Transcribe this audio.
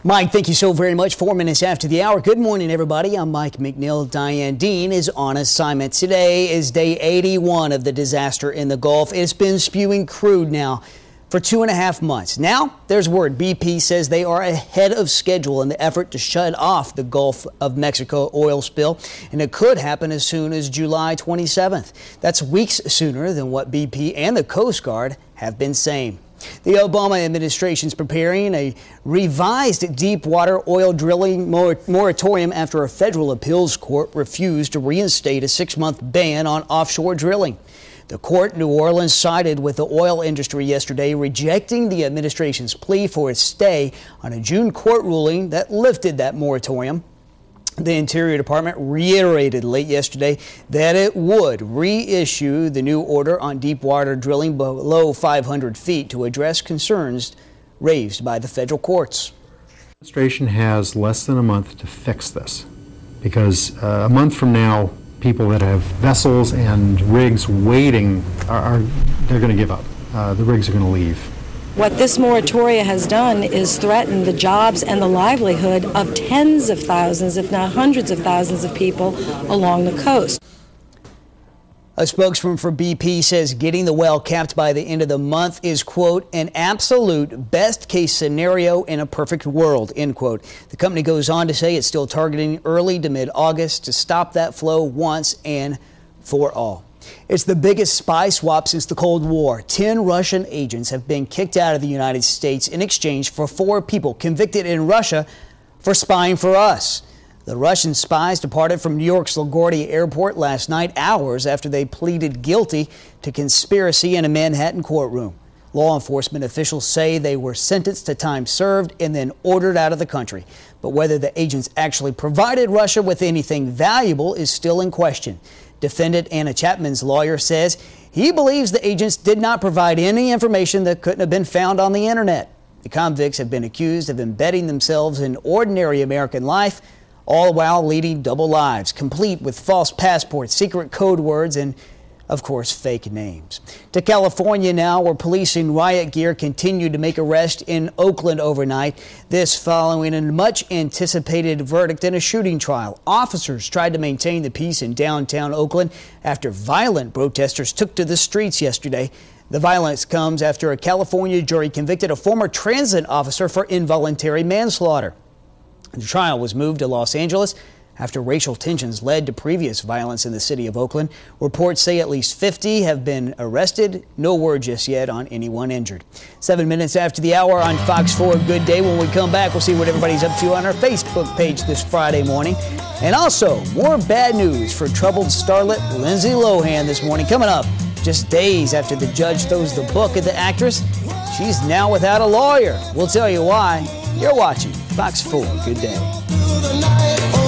Mike, thank you so very much. 4 minutes after the hour. Good morning, everybody. I'm Mike McNeil. Diane Dean is on assignment. Today is day 81 of the disaster in the Gulf. It's been spewing crude now for 2.5 months. Now, there's word BP says they are ahead of schedule in the effort to shut off the Gulf of Mexico oil spill, and it could happen as soon as July 27th. That's weeks sooner than what BP and the Coast Guard have been saying. The Obama administration is preparing a revised deep water oil drilling moratorium after a federal appeals court refused to reinstate a 6-month ban on offshore drilling. The court in New Orleans sided with the oil industry yesterday, rejecting the administration's plea for a stay on a June court ruling that lifted that moratorium. The Interior Department reiterated late yesterday that it would reissue the new order on deep water drilling below 500 feet to address concerns raised by the federal courts. The administration has less than a month to fix this, because a month from now, people that have vessels and rigs waiting they're going to give up. The rigs are going to leave. What this moratoria has done is threaten the jobs and the livelihood of tens of thousands, if not hundreds of thousands of people along the coast. A spokesman for BP says getting the well capped by the end of the month is, quote, an absolute best case scenario in a perfect world, end quote. The company goes on to say it's still targeting early to mid-August to stop that flow once and for all. It's the biggest spy swap since the Cold War. 10 Russian agents have been kicked out of the United States in exchange for 4 people convicted in Russia for spying for us. The Russian spies departed from New York's LaGuardia Airport last night, hours after they pleaded guilty to conspiracy in a Manhattan courtroom. Law enforcement officials say they were sentenced to time served and then ordered out of the country. But whether the agents actually provided Russia with anything valuable is still in question. Defendant Anna Chapman's lawyer says he believes the agents did not provide any information that couldn't have been found on the internet. The convicts have been accused of embedding themselves in ordinary American life, all while leading double lives, complete with false passports, secret code words, and, of course, fake names. To California now, where police in riot gear continued to make arrests in Oakland overnight. This following a much-anticipated verdict in a shooting trial. Officers tried to maintain the peace in downtown Oakland after violent protesters took to the streets yesterday. The violence comes after a California jury convicted a former transit officer for involuntary manslaughter. The trial was moved to Los Angeles after racial tensions led to previous violence in the city of Oakland. Reports say at least 50 have been arrested. No word just yet on anyone injured. 7 minutes after the hour on Fox 4 Good Day. When we come back, we'll see what everybody's up to on our Facebook page this Friday morning. And also, more bad news for troubled starlet Lindsay Lohan this morning. Coming up, just days after the judge throws the book at the actress, she's now without a lawyer. We'll tell you why. You're watching Fox 4 Good Day.